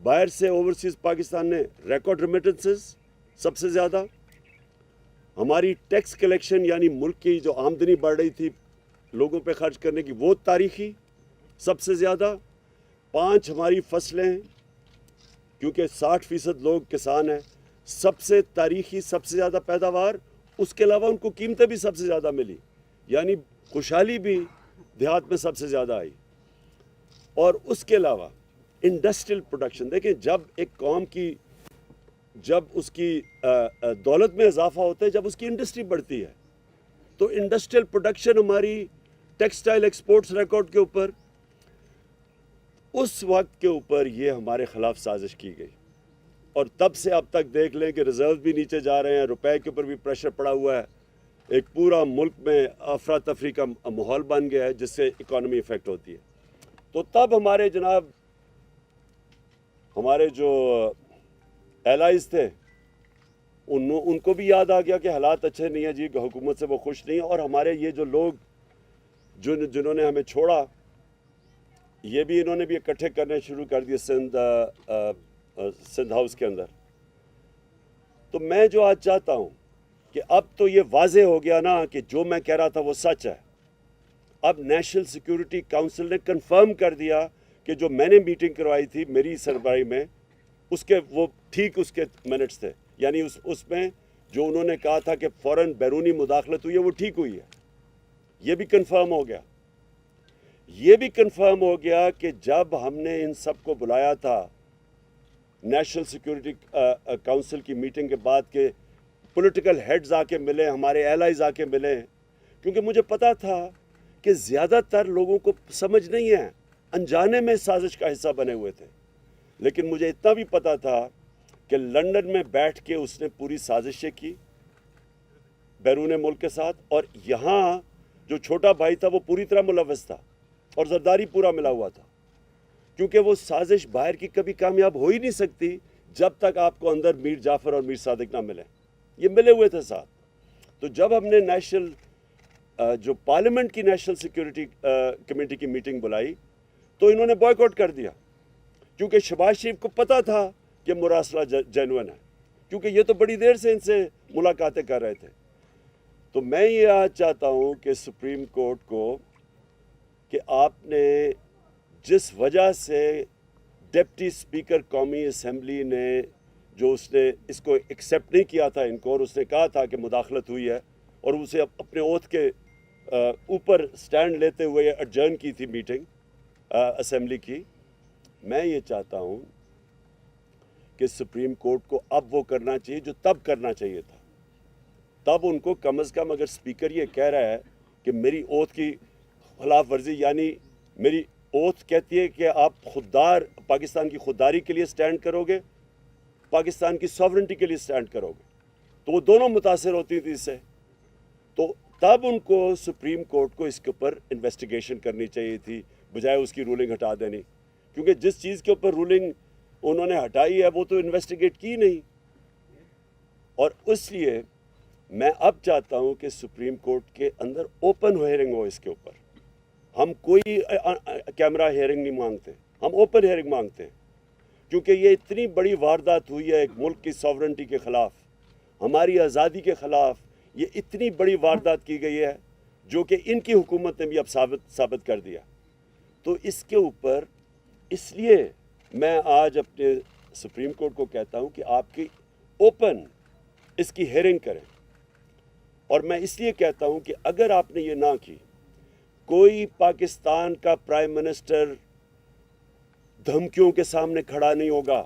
باہر سے اوورسیز پاکستان نے ریکارڈ ریمیٹنسز سب سے زیادہ. ہماری ٹیکس کلیکشن یعنی ملک کی جو آمدنی بڑھ رہی تھی لوگوں پہ خرچ کرنے کی وہ تاریخی سب سے زیادہ. 5 ہماری فصلیں ہیں کیونکہ 60% لوگ کسان ہیں, سب سے تاریخی سب سے زیادہ پیداوار. اس کے علاوہ ان کو قیمتیں بھی سب سے زیادہ ملی, یعنی خوشحالی بھی دیہات میں سب سے زیادہ آئی. اور اس کے علاوہ انڈسٹریل پروڈکشن دیکھیں, جب ایک قوم کی جب اس کی دولت میں اضافہ ہوتا ہے, جب اس کی انڈسٹری بڑھتی ہے, تو انڈسٹریل پروڈکشن ہماری ٹیکسٹائل ایکسپورٹس ریکارڈ کے اوپر. اس وقت کے اوپر یہ ہمارے خلاف سازش کی گئی, اور تب سے اب تک دیکھ لیں کہ ریزروز بھی نیچے جا رہے ہیں, روپے کے اوپر بھی پریشر پڑا ہوا ہے, ایک پورا ملک میں افراتفری کا ماحول بن گیا ہے جس سے اکانومی افیکٹ ہوتی ہے. تو تب ہمارے جناب ہمارے جو ایلائز تھے ان کو بھی یاد آ گیا کہ حالات اچھے نہیں ہیں جی, حکومت سے وہ خوش نہیں ہیں. اور ہمارے یہ جو لوگ جنہوں نے ہمیں چھوڑا, یہ بھی انہوں نے بھی اکٹھے کرنے شروع کر دیے سندھ ہاؤس کے اندر. تو میں جو آج چاہتا ہوں کہ اب تو یہ واضح ہو گیا نا کہ جو میں کہہ رہا تھا وہ سچ ہے. اب نیشنل سیکیورٹی کونسل نے کنفرم کر دیا کہ جو میں نے میٹنگ کروائی تھی میری سربراہی میں, اس کے وہ ٹھیک اس کے منٹس تھے, یعنی اس میں جو انہوں نے کہا تھا کہ فوراً بیرونی مداخلت ہوئی ہے وہ ٹھیک ہوئی ہے. یہ بھی کنفرم ہو گیا. یہ بھی کنفرم ہو گیا کہ جب ہم نے ان سب کو بلایا تھا نیشنل سیکیورٹی کونسل کی میٹنگ کے بعد کہ پولیٹیکل ہیڈز آ کے ملے, ہمارے ایلائز آ کے ملے, کیونکہ مجھے پتا تھا کہ زیادہ تر لوگوں کو سمجھ نہیں ہے, انجانے میں سازش کا حصہ بنے ہوئے تھے. لیکن مجھے اتنا بھی پتا تھا کہ لندن میں بیٹھ کے اس نے پوری سازشیں کی بیرون ملک کے ساتھ, اور یہاں جو چھوٹا بھائی تھا وہ پوری طرح ملوث تھا اور زرداری پورا ملا ہوا تھا, کیونکہ وہ سازش باہر کی کبھی کامیاب ہو ہی نہیں سکتی جب تک آپ کو اندر میر جعفر اور میر صادق نہ ملیں. یہ ملے ہوئے تھے ساتھ. تو جب ہم نے جو پارلیمنٹ کی نیشنل سیکیورٹی کمیٹی کی میٹنگ بلائی تو انہوں نے بوائیکاٹ کر دیا, کیونکہ شہباز شریف کو پتا تھا کہ مراسلہ جینوئن ہے, کیونکہ یہ تو بڑی دیر سے ان سے ملاقاتیں کر رہے تھے. تو میں یہ آج چاہتا ہوں کہ سپریم کورٹ کو کہ آپ نے جس وجہ سے ڈپٹی اسپیکر قومی اسمبلی نے جو اس نے اس کو ایکسیپٹ نہیں کیا تھا ان کو, اور اس نے کہا تھا کہ مداخلت ہوئی ہے, اور اسے اپنے اوتھ کے اوپر سٹینڈ لیتے ہوئے ایڈجرن کی تھی میٹنگ اسمبلی کی. میں یہ چاہتا ہوں کہ سپریم کورٹ کو اب وہ کرنا چاہیے جو تب کرنا چاہیے تھا. تب ان کو کم از کم اگر اسپیکر یہ کہہ رہا ہے کہ میری اوتھ کی خلاف ورزی, یعنی میری اوتھ کہتی ہے کہ آپ خوددار پاکستان کی خودداری کے لیے سٹینڈ کرو گے, پاکستان کی سوورنٹی کے لیے سٹینڈ کرو گے, تو وہ دونوں متاثر ہوتی تھی اس سے. تو تب ان کو سپریم کورٹ کو اس کے اوپر انویسٹیگیشن کرنی چاہیے تھی بجائے اس کی رولنگ ہٹا دینی, کیونکہ جس چیز کے اوپر رولنگ انہوں نے ہٹائی ہے وہ تو انویسٹیگیٹ کی نہیں. اور اس لیے میں اب چاہتا ہوں کہ سپریم کورٹ کے اندر اوپن ہیئرنگ ہو اس کے اوپر. ہم کوئی کیمرہ ہیئرنگ نہیں مانگتے, ہم اوپن ہیئرنگ مانگتے ہیں, کیونکہ یہ اتنی بڑی واردات ہوئی ہے ایک ملک کی سوورنٹی کے خلاف, ہماری آزادی کے خلاف. یہ اتنی بڑی واردات کی گئی ہے جو کہ ان کی حکومت نے بھی اب ثابت کر دیا. تو اس کے اوپر اس لیے میں آج اپنے سپریم کورٹ کو کہتا ہوں کہ آپ کی اوپن اس کی ہیئرنگ کریں. اور میں اس لیے کہتا ہوں کہ اگر آپ نے یہ نہ کی, کوئی پاکستان کا پرائم منسٹر دھمکیوں کے سامنے کھڑا نہیں ہوگا,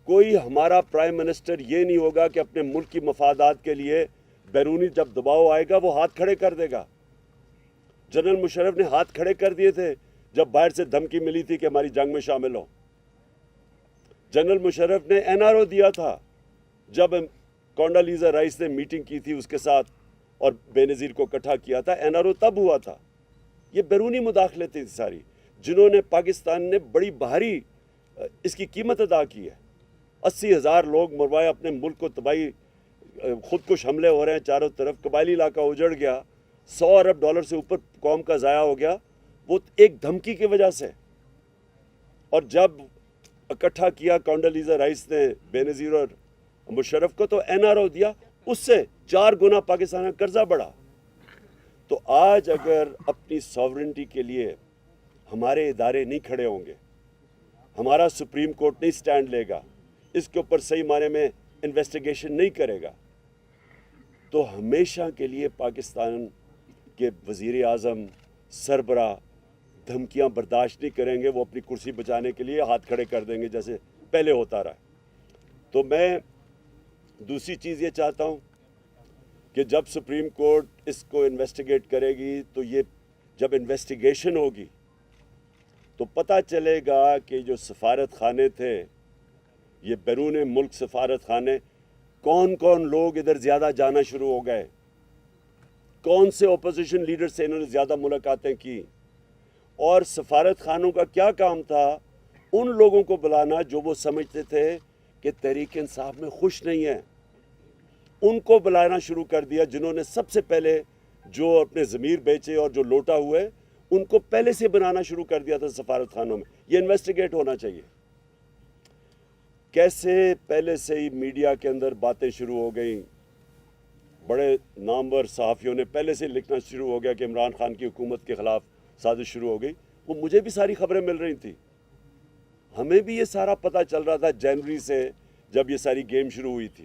کوئی ہمارا پرائم منسٹر یہ نہیں ہوگا کہ اپنے ملک کی مفادات کے لیے بیرونی جب دباؤ آئے گا وہ ہاتھ کھڑے کر دے گا. جنرل مشرف نے ہاتھ کھڑے کر دیے تھے جب باہر سے دھمکی ملی تھی کہ ہماری جنگ میں شامل ہو. جنرل مشرف نے NRO دیا تھا جب کونڈالیزا رائس نے میٹنگ کی تھی اس کے ساتھ اور بے نظیر کو اکٹھا کیا تھا. NRO تب ہوا تھا. یہ بیرونی مداخلتیں تھی ساری جنہوں نے پاکستان نے بڑی بھاری اس کی قیمت ادا کی ہے. 80,000 لوگ مروائے, اپنے ملک کو تباہی, خودکش حملے ہو رہے ہیں چاروں طرف, قبائلی علاقہ اجڑ گیا, $100 ارب سے اوپر قوم کا ضائع ہو گیا, وہ ایک دھمکی کی وجہ سے. اور جب اکٹھا کیا کونڈولیزا رائس نے بے نظیر اور مشرف کو، تو NRO دیا، اس سے 4 گنا پاکستان کا قرضہ بڑھا۔ تو آج اگر اپنی ساورنٹی کے لیے ہمارے ادارے نہیں کھڑے ہوں گے، ہمارا سپریم کورٹ نہیں سٹینڈ لے گا، اس کے اوپر صحیح معنی میں انویسٹیگیشن نہیں کرے گا، تو ہمیشہ کے لیے پاکستان کے وزیر اعظم سربراہ دھمکیاں برداشت نہیں کریں گے، وہ اپنی کرسی بچانے کے لیے ہاتھ کھڑے کر دیں گے جیسے پہلے ہوتا رہا۔ تو میں دوسری چیز یہ چاہتا ہوں کہ جب سپریم کورٹ اس کو انویسٹیگیٹ کرے گی، تو یہ جب انویسٹیگیشن ہوگی تو پتہ چلے گا کہ جو سفارت خانے تھے، یہ بیرون ملک سفارت خانے، کون کون لوگ ادھر زیادہ جانا شروع ہو گئے، کون سے اپوزیشن لیڈر سے انہوں نے زیادہ ملاقاتیں کی، اور سفارت خانوں کا کیا کام تھا ان لوگوں کو بلانا جو وہ سمجھتے تھے کہ تحریک انصاف میں خوش نہیں ہیں، ان کو بلانا شروع کر دیا، جنہوں نے سب سے پہلے جو اپنے ضمیر بیچے اور جو لوٹا ہوئے، ان کو پہلے سے بنانا شروع کر دیا تھا سفارت خانوں میں۔ یہ انویسٹیگیٹ ہونا چاہیے، کیسے پہلے سے ہی میڈیا کے اندر باتیں شروع ہو گئیں، بڑے نامور صحافیوں نے پہلے سے لکھنا شروع ہو گیا کہ عمران خان کی حکومت کے خلاف سازش شروع ہو گئی۔ وہ مجھے بھی ساری خبریں مل رہی تھیں، ہمیں بھی یہ سارا پتہ چل رہا تھا جنوری سے، جب یہ ساری گیم شروع ہوئی تھی،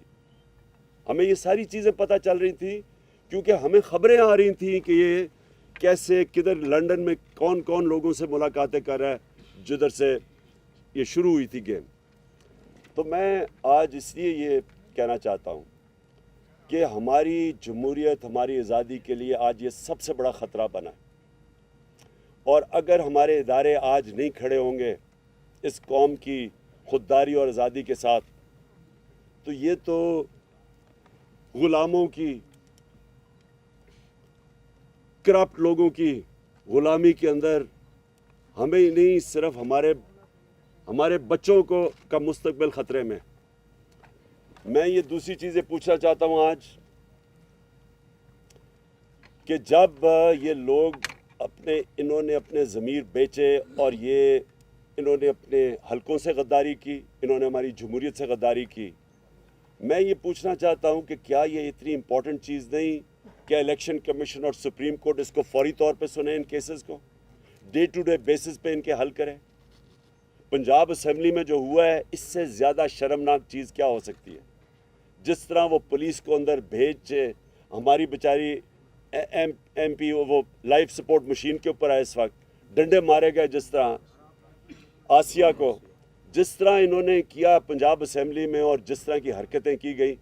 ہمیں یہ ساری چیزیں پتہ چل رہی تھیں، کیونکہ ہمیں خبریں آ رہی تھیں کہ یہ کیسے کدھر لنڈن میں کون کون لوگوں سے ملاقاتیں کر رہا ہے جدھر سے یہ شروع ہوئی تھی گیم۔ تو میں آج اس لیے یہ کہنا چاہتا ہوں کہ ہماری جمہوریت، ہماری آزادی کے لیے آج یہ سب سے بڑا خطرہ بنا ہے، اور اگر ہمارے ادارے آج نہیں کھڑے ہوں گے اس قوم کی خودداری اور آزادی کے ساتھ، تو یہ تو غلاموں کی، کرپٹ لوگوں کی غلامی کے اندر ہمیں ہی نہیں، صرف ہمارے بچوں کا مستقبل خطرے میں۔ میں یہ دوسری چیزیں پوچھنا چاہتا ہوں آج کہ جب یہ لوگ انہوں نے اپنے ضمیر بیچے اور انہوں نے اپنے حلقوں سے غداری کی، انہوں نے ہماری جمہوریت سے غداری کی، میں یہ پوچھنا چاہتا ہوں کہ کیا یہ اتنی امپورٹنٹ چیز نہیں کہ الیکشن کمیشن اور سپریم کورٹ اس کو فوری طور پہ سنیں، ان کیسز کو ڈے ٹو ڈے بیسس پہ ان کے حل کریں؟ پنجاب اسمبلی میں جو ہوا ہے، اس سے زیادہ شرمناک چیز کیا ہو سکتی ہے؟ جس طرح وہ پولیس کو اندر بھیجے، ہماری بیچاری ایم پی وہ لائف سپورٹ مشین کے اوپر ہے، اس وقت ڈنڈے مارے گئے، جس طرح آسیہ کو، جس طرح انہوں نے کیا پنجاب اسمبلی میں، اور جس طرح کی حرکتیں کی گئی،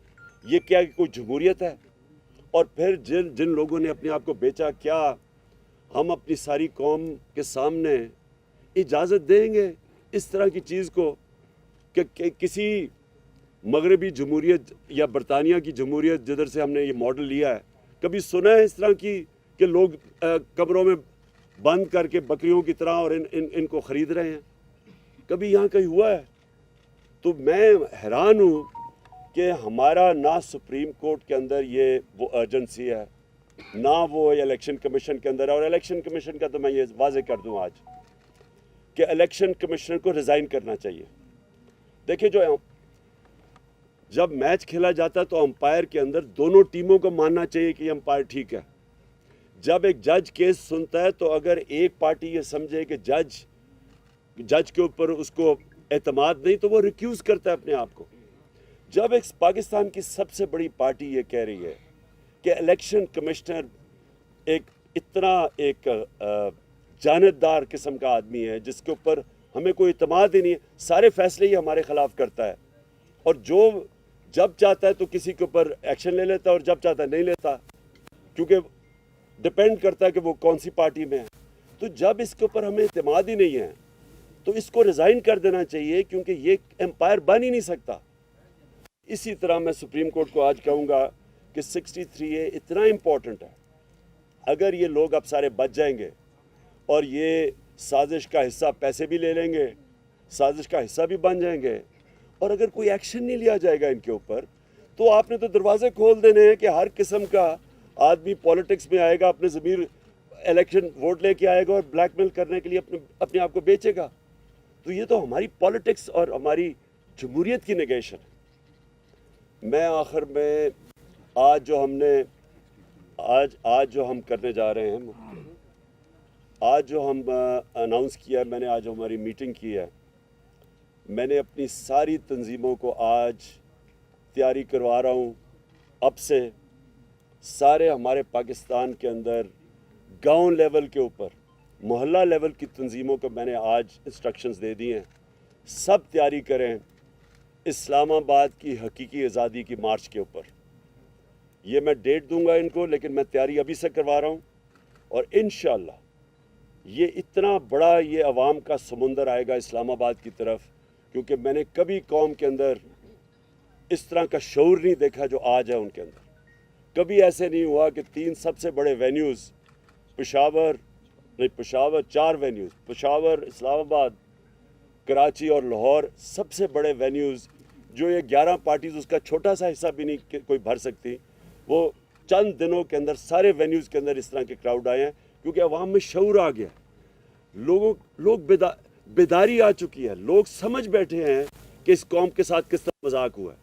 یہ کیا کوئی جمہوریت ہے؟ اور پھر جن لوگوں نے اپنے آپ کو بیچا، کیا ہم اپنی ساری قوم کے سامنے اجازت دیں گے اس طرح کی چیز کو کہ کسی مغربی جمہوریت یا برطانیہ کی جمہوریت جدھر سے ہم نے یہ ماڈل لیا ہے، کبھی سنا ہے اس طرح کی کہ لوگ کمروں میں بند کر کے بکریوں کی طرح اور ان کو خرید رہے ہیں؟ کبھی یہاں کہیں ہوا ہے؟ تو میں حیران ہوں کہ ہمارا نہ سپریم کورٹ کے اندر یہ وہ ارجنسی ہے، نہ وہ الیکشن کمیشن کے اندر ہے۔ اور الیکشن کمیشن کا تو میں یہ واضح کر دوں آج کہ الیکشن کمشنر کو ریزائن کرنا چاہیے۔ دیکھیں، جب میچ کھیلا جاتا ہے تو امپائر کے اندر دونوں ٹیموں کو ماننا چاہیے کہ یہ امپائر ٹھیک ہے۔ جب ایک جج کیس سنتا ہے تو اگر ایک پارٹی یہ سمجھے کہ جج کے اوپر اس کو اعتماد نہیں، تو وہ ریکیوز کرتا ہے اپنے آپ کو۔ جب ایک پاکستان کی سب سے بڑی پارٹی یہ کہہ رہی ہے کہ الیکشن کمشنر اتنا جانبدار قسم کا آدمی ہے جس کے اوپر ہمیں کوئی اعتماد ہی نہیں ہے، سارے فیصلے ہی ہمارے خلاف کرتا ہے، اور جب چاہتا ہے تو کسی کے اوپر ایکشن لے لیتا ہے اور جب چاہتا ہے نہیں لیتا، کیونکہ ڈپینڈ کرتا ہے کہ وہ کون سی پارٹی میں ہے۔ تو جب اس کے اوپر ہمیں اعتماد ہی نہیں ہے تو اس کو ریزائن کر دینا چاہیے، کیونکہ یہ امپائر بن ہی نہیں سکتا۔ اسی طرح میں سپریم کورٹ کو آج کہوں گا کہ 63A اتنا امپورٹنٹ ہے، اگر یہ لوگ اب سارے بچ جائیں گے اور یہ سازش کا حصہ پیسے بھی لے لیں گے، سازش کا حصہ بھی بن جائیں گے، اور اگر کوئی ایکشن نہیں لیا جائے گا ان کے اوپر، تو آپ نے تو دروازے کھول دینے ہیں کہ ہر قسم کا آدمی پولیٹکس میں آئے گا، اپنے ضمیر الیکشن ووٹ لے کے آئے گا اور بلیک میل کرنے کے لیے اپنے آپ کو بیچے گا۔ تو یہ تو ہماری پالیٹکس اور ہماری جمہوریت کی نگیشن ہے۔ میں آخر میں آج جو ہم کرنے جا رہے ہیں، آج جو ہم اناؤنس کیا ہے، میں نے آج ہماری میٹنگ کی ہے، میں نے اپنی ساری تنظیموں کو آج تیاری کروا رہا ہوں۔ اب سے سارے ہمارے پاکستان کے اندر گاؤں لیول کے اوپر، محلہ لیول کی تنظیموں کو میں نے آج انسٹرکشنز دے دی ہیں، سب تیاری کریں اسلام آباد کی حقیقی آزادی کی مارچ کے اوپر۔ یہ میں ڈیٹ دوں گا ان کو، لیکن میں تیاری ابھی سے کروا رہا ہوں، اور انشاءاللہ یہ اتنا بڑا یہ عوام کا سمندر آئے گا اسلام آباد کی طرف، کیونکہ میں نے کبھی قوم کے اندر اس طرح کا شعور نہیں دیکھا جو آج ہے ان کے اندر۔ کبھی ایسے نہیں ہوا کہ 3 سب سے بڑے وینیوز چار وینیوز، پشاور، اسلام آباد، کراچی اور لاہور، سب سے بڑے وینیوز، جو یہ 11 پارٹیز اس کا چھوٹا سا حصہ بھی نہیں کوئی بھر سکتی، وہ چند دنوں کے اندر سارے وینیوز کے اندر اس طرح کے کراؤڈ آئے ہیں، کیونکہ عوام میں شعور آ گیا، لوگ بیداری آ چکی ہے، لوگ سمجھ بیٹھے ہیں کہ اس قوم کے ساتھ کس طرح مذاق ہوا ہے،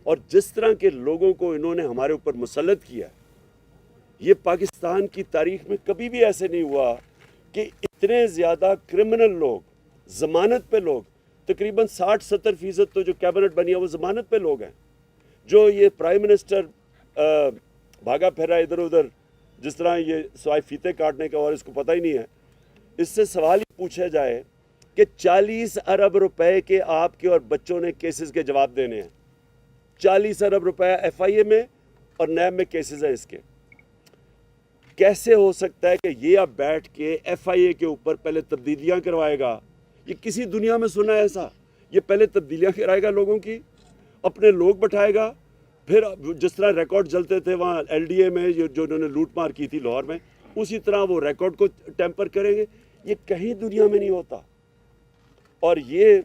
اور جس طرح کے لوگوں کو انہوں نے ہمارے اوپر مسلط کیا ہے، یہ پاکستان کی تاریخ میں کبھی بھی ایسے نہیں ہوا کہ اتنے زیادہ کرمنل لوگ، ضمانت پہ لوگ، تقریباً 60-70% تو جو کیبنٹ بنی ہے وہ ضمانت پہ لوگ ہیں، جو یہ پرائم منسٹر بھاگا پھر رہا ہے ادھر ادھر، جس طرح یہ سوائے فیتے کاٹنے کا اور اس کو پتہ ہی نہیں ہے۔ اس سے سوال ہی پوچھا جائے کہ 40 ارب روپے کے آپ کے اور بچوں نے کیسز کے جواب دینے ہیں، 40 ارب روپے ایف آئی اے میں اور نیب میں کیسز ہیں اس کے۔ کیسے ہو سکتا ہے کہ یہ اب بیٹھ کے ایف آئی اے کے اوپر پہلے تبدیلیاں کروائے گا؟ یہ کسی دنیا میں سنا ہے ایسا؟ یہ پہلے تبدیلیاں کرائے گا لوگوں کی، اپنے لوگ بٹھائے گا، پھر جس طرح ریکارڈ جلتے تھے وہاں ایل ڈی اے میں جو انہوں نے لوٹ مار کی تھی لاہور میں، اسی طرح وہ ریکارڈ کو ٹیمپر کریں گے۔ یہ کہیں دنیا میں نہیں ہوتا۔ اور یہ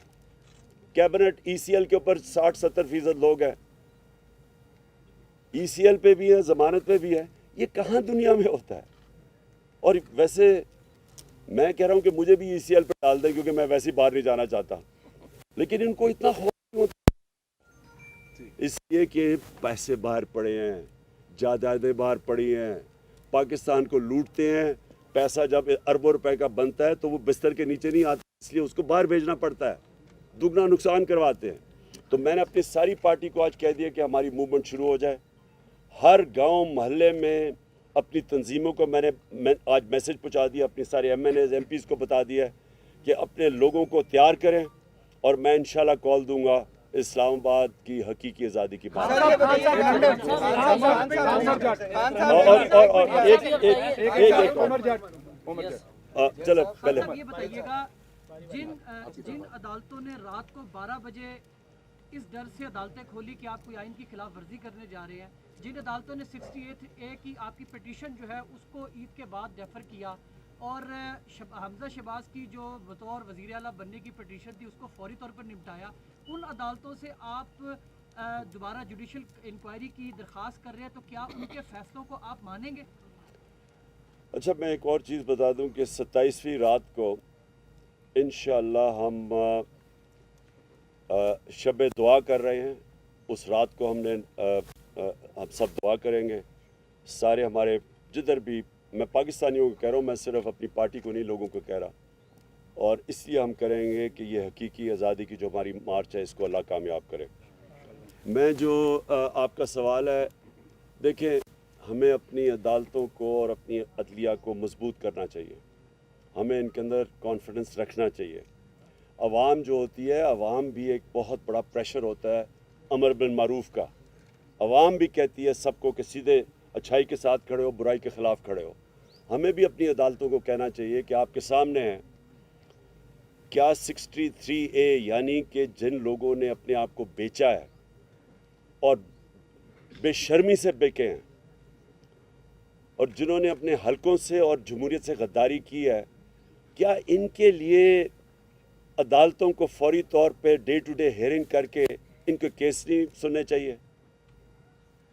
کیبنٹ ای سی ایل کے اوپر 60-70% لوگ ہیں، ای سی ایل پہ بھی ہے، ضمانت پہ بھی ہے، یہ کہاں دنیا میں ہوتا ہے؟ اور ویسے میں کہہ رہا ہوں کہ مجھے بھی ای سی ایل پہ ڈال دیں، کیونکہ میں ویسے ہی باہر نہیں جانا چاہتا، لیکن ان کو اتنا خوف نہیں ہوتا، اس لیے کہ پیسے باہر پڑے ہیں، جائیدادیں باہر پڑی ہیں، پاکستان کو لوٹتے ہیں، پیسہ جب اربوں روپے کا بنتا ہے تو وہ بستر کے نیچے نہیں آتا، اس لیے اس کو باہر بھیجنا پڑتا ہے، دگنا نقصان کرواتے ہیں۔ تو میں نے اپنی ساری پارٹی کو آج کہہ دیا کہ ہماری موومنٹ شروع ہو جائے، ہر گاؤں محلے میں اپنی تنظیموں کو میں نے آج میسج پہنچا دیا، اپنے سارے M N As M Ps کو بتا دیا کہ اپنے لوگوں کو تیار کریں، اور میں انشاءاللہ کال دوں گا اسلام آباد کی حقیقی آزادی کی بات۔ چلو پہلے یہ بتائیے گا، جن عدالتوں نے رات کو 12 بجے اس ڈر سے عدالتیں کھولی کہ آپ کوئی آئین کی خلاف ورزی کرنے جا رہے ہیں، جن عدالتوں نے 68A کی آپ کی پٹیشن جو ہے اس کو عید کے بعد ڈیفر کیا، اور حمزہ شہباز کی جو بطور وزیر اعلیٰ بننے کی پٹیشن تھی اس کو فوری طور پر نپٹایا، ان عدالتوں سے آپ دوبارہ جوڈیشل انکوائری کی درخواست کر رہے ہیں، تو کیا ان کے فیصلوں کو آپ مانیں گے؟ اچھا، میں ایک اور چیز بتا دوں کہ 27ویں رات کو انشاءاللہ ہم شب دعا کر رہے ہیں، اس رات کو ہم سب دعا کریں گے، سارے ہمارے جدھر بھی، میں پاکستانیوں کو کہہ رہا ہوں، میں صرف اپنی پارٹی کو نہیں، لوگوں کو کہہ رہا، اور اس لیے ہم کریں گے کہ یہ حقیقی آزادی کی جو ہماری مارچ ہے اس کو اللہ کامیاب کرے۔ میں جو آپ کا سوال ہے، دیکھیں، ہمیں اپنی عدالتوں کو اور اپنی عدلیہ کو مضبوط کرنا چاہیے، ہمیں ان کے اندر کانفیڈنس رکھنا چاہیے۔ عوام جو ہوتی ہے، عوام بھی ایک بہت بڑا پریشر ہوتا ہے امر بالمعروف کا، عوام بھی کہتی ہے سب کو کہ سیدھے اچھائی کے ساتھ کھڑے ہو، برائی کے خلاف کھڑے ہو۔ ہمیں بھی اپنی عدالتوں کو کہنا چاہیے کہ آپ کے سامنے ہیں، کیا 63A یعنی کہ جن لوگوں نے اپنے آپ کو بیچا ہے اور بے شرمی سے بیکے ہیں، اور جنہوں نے اپنے حلقوں سے اور جمہوریت سے غداری کی ہے، کیا ان کے لیے عدالتوں کو فوری طور پہ ڈے ٹو ڈے ہیئرنگ کر کے ان کو کیس نہیں سننے چاہیے؟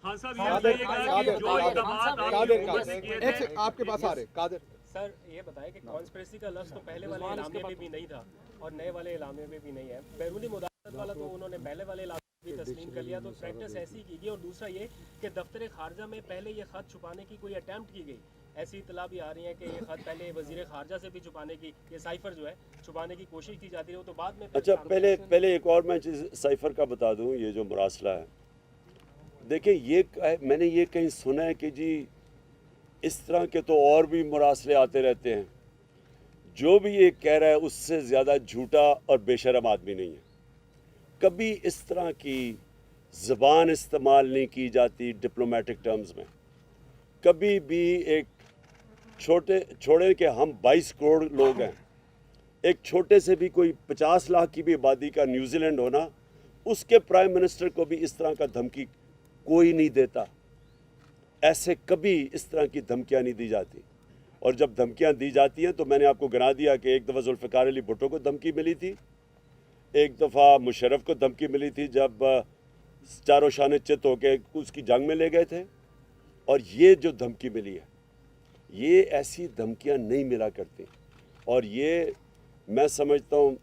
خان صاحب یہ بتائیے گا کہ جو اقدامات آپ کی حکومت نے کیے تھے، آپ کے پاس آ رہے قادر سر یہ بتائیں کہ کانسپریسی کا لفظ تو پہلے والے اعلامیے میں بھی نہیں تھا، اور نئے والے اعلامیے میں بھی نہیں ہے. بیرونی مداخلت والا تو انہوں نے پہلے والے اعلامیے بھی تسلیم کر لیا, تو پریکٹس ایسی کی گئی. اور دوسرا یہ کہ دفتر خارجہ میں پہلے یہ خط چھپانے کی کوئی اٹیمپٹ کی گئی, ایسی اطلاع بھی آ رہی ہیں کہ یہ خط پہلے وزیر خارجہ سے بھی چھپانے کی, یہ سائفر جو ہے چھپانے کی کوشش کی جاتی ہے, وہ تو بعد میں. اچھا پہلے ایک اور میں چیز سائفر کا بتا دوں. یہ جو مراسلہ ہے, دیکھیں یہ میں نے یہ کہیں سنا ہے کہ جی اس طرح کے تو اور بھی مراسلے آتے رہتے ہیں. جو بھی یہ کہہ رہا ہے اس سے زیادہ جھوٹا اور بے شرم آدمی نہیں ہے. کبھی اس طرح کی زبان استعمال نہیں کی جاتی ڈپلومیٹک ٹرمز میں. کبھی بھی ایک چھوڑے کہ ہم 22 کروڑ لوگ ہیں, ایک چھوٹے سے بھی کوئی 50 لاکھ کی بھی آبادی کا نیوزی لینڈ ہونا, اس کے پرائم منسٹر کو بھی اس طرح کا دھمکی کوئی نہیں دیتا. ایسے کبھی اس طرح کی دھمکیاں نہیں دی جاتی. اور جب دھمکیاں دی جاتی ہیں تو میں نے آپ کو گنا دیا کہ ایک دفعہ ذوالفقار علی بھٹو کو دھمکی ملی تھی, ایک دفعہ مشرف کو دھمکی ملی تھی جب چاروں شانے چت ہو کے اس کی جنگ میں لے گئے تھے. اور یہ جو دھمکی ملی ہے, یہ ایسی دھمکیاں نہیں ملا کرتی. اور یہ میں سمجھتا ہوں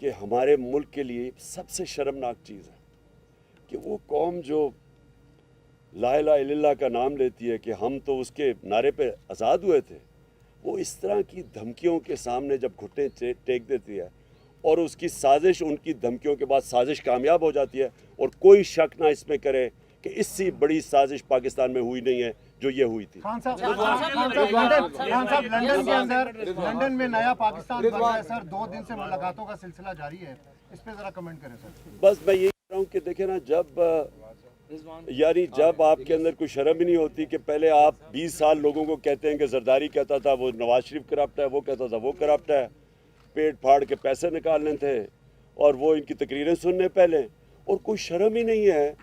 کہ ہمارے ملک کے لیے سب سے شرمناک چیز ہے کہ وہ قوم جو لا الہ الا اللہ کا نام لیتی ہے کہ ہم تو اس کے نعرے پہ آزاد ہوئے تھے, وہ اس طرح کی دھمکیوں کے سامنے جب گھٹنے ٹیک دیتی ہے اور اس کی سازش, ان کی دھمکیوں کے بعد سازش کامیاب ہو جاتی ہے, اور کوئی شک نہ اس میں کرے کہ اس سے بڑی سازش پاکستان میں ہوئی نہیں ہے جو یہ ہوئی تھی. خان صاحب لندن میں نیا پاکستان بن رہا ہے سر, 2 دن سے ملاقاتوں کا سلسلہ جاری ہے, اس پہ ذرا کمنٹ کریں سر. بس میں یہی کہہ رہا ہوں کہ دیکھیں نا, جب آپ کے اندر کوئی شرم ہی نہیں ہوتی کہ پہلے آپ 20 سال لوگوں کو کہتے ہیں کہ زرداری کہتا تھا وہ نواز شریف کرپٹ ہے, وہ کہتا تھا وہ کرپٹ ہے, پیٹ پھاڑ کے پیسے نکالنے تھے اور وہ ان کی تقریریں سننے پہلے, اور کوئی شرم ہی نہیں ہے.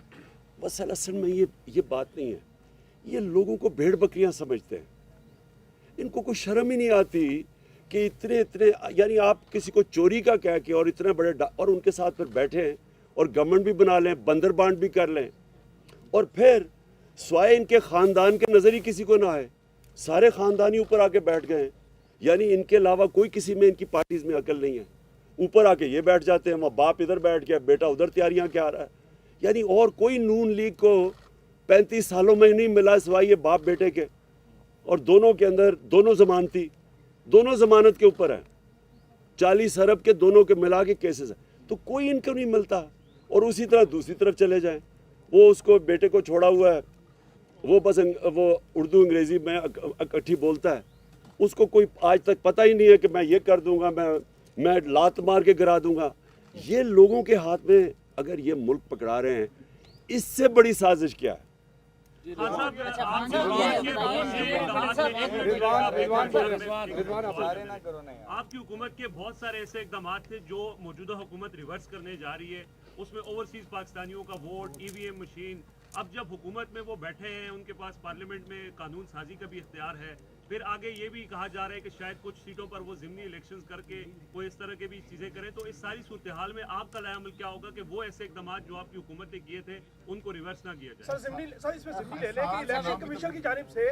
بس اصل میں یہ بات نہیں ہے. یہ لوگوں کو بھیڑ بکریاں سمجھتے ہیں, ان کو کوئی شرم ہی نہیں آتی کہ اتنے یعنی آپ کسی کو چوری کا کہہ کے اور اتنے بڑے اور ان کے ساتھ پھر بیٹھیں اور گورنمنٹ بھی بنا لیں, بندر بانٹ بھی کر لیں, اور پھر سوائے ان کے خاندان کے نظر ہی کسی کو نہ آئے, سارے خاندانی اوپر آ کے بیٹھ گئے ہیں. یعنی ان کے علاوہ کوئی کسی میں ان کی پارٹیز میں عقل نہیں ہے. اوپر آ کے یہ بیٹھ جاتے ہیں, وہاں باپ ادھر بیٹھ گیا, بیٹا ادھر تیاریاں کیا رہا ہے. یعنی اور کوئی نون لیگ کو 35 سالوں میں نہیں ملا سوائے یہ باپ بیٹے کے, اور دونوں کے اندر دونوں ضمانت کے اوپر ہیں, 40 ارب کے دونوں کے ملا کے کیسز ہیں, تو کوئی ان کو نہیں ملتا. اور اسی طرح دوسری طرف چلے جائیں, وہ اس کو بیٹے کو چھوڑا ہوا ہے, وہ بس وہ اردو انگریزی میں اکٹھی بولتا ہے, اس کو کوئی آج تک پتہ ہی نہیں ہے کہ میں یہ کر دوں گا, میں لات مار کے گرا دوں گا. یہ لوگوں کے ہاتھ میں اگر یہ ملک پکڑا رہے ہیں, اس سے بڑی سازش کیا ہے؟ آپ کی حکومت کے بہت سارے ایسے اقدامات تھے جو موجودہ حکومت ریورس کرنے جا رہی ہے, اس میں اوورسیز پاکستانیوں کا ووٹ, EVM مشین. اب جب حکومت میں وہ بیٹھے ہیں, ان کے پاس پارلیمنٹ میں قانون سازی کا بھی اختیار ہے, پھر آگے یہ بھی کہا جا رہا ہے کہ شاید کچھ سیٹوں پر وہ ضمنی الیکشنز کر کے وہ اس طرح کے بھی چیزیں کریں, تو اس ساری صورتحال میں آپ کا رائے عمل کیا ہوگا کہ وہ ایسے اقدامات جو آپ کی حکومت نے کیے تھے ان کو ریورس نہ کیا جائے؟ سر اس میں ضمنی لے لیں کہ الیکشن کمیشن کی جانب سے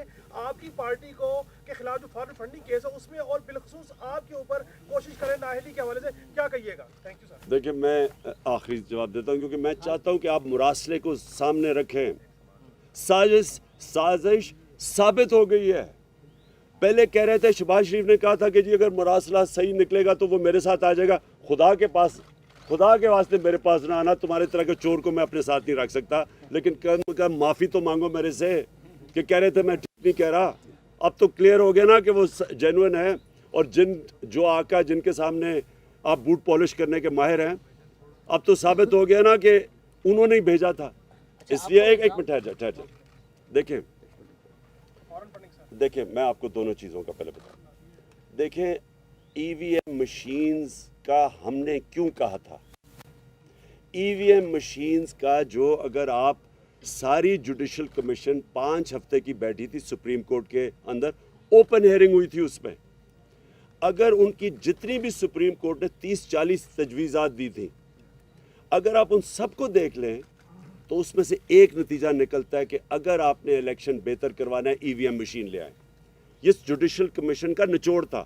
آپ کی پارٹی کو کے خلاف جو فارن فنڈنگ کیس ہے اس میں اور بالخصوص آپ کے اوپر کوشش کریں نااہلی کے حوالے سے, کیا کہیے گا؟ Thank you sir. دیکھیں میں آخری جواب دیتا ہوں کیونکہ میں چاہتا ہوں کہ آپ مراسلے کو سامنے رکھیں. سازش ثابت ہو گئی ہے. پہلے کہہ رہے تھے, شہباز شریف نے کہا تھا کہ جی اگر مراسلہ صحیح نکلے گا تو وہ میرے ساتھ آ جائے گا. خدا کے واسطے میرے پاس نہ آنا, تمہارے طرح کے چور کو میں اپنے ساتھ نہیں رکھ سکتا, لیکن کم معافی تو مانگو میرے سے کہ کہہ رہے تھے میں ٹھیک نہیں کہہ رہا. اب تو کلیئر ہو گیا نا کہ وہ جینوئن ہے, اور جو آقا جن کے سامنے آپ بوٹ پالش کرنے کے ماہر ہیں, اب تو ثابت ہو گیا نا کہ انہوں نے ہی بھیجا تھا. اس لیے ایک منٹ ٹھہر جائے. دیکھیں میں آپ کو دونوں چیزوں کا پہلے بتاؤں. دیکھیں EVM مشینز کا ہم نے کیوں کہا تھا. EVM مشینز کا جو اگر آپ ساری جوڈیشل کمیشن 5 ہفتے کی بیٹھی تھی سپریم کورٹ کے اندر, اوپن ہیئرنگ ہوئی تھی اس میں, اگر ان کی جتنی بھی سپریم کورٹ نے 30-40 تجویزات دی تھیں, اگر آپ ان سب کو دیکھ لیں تو اس میں سے ایک نتیجہ نکلتا ہے کہ اگر آپ نے الیکشن بہتر کروانا ہے EVM مشین لے آئیں. یہ جوڈیشل کمیشن کا نچوڑ تھا.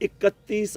31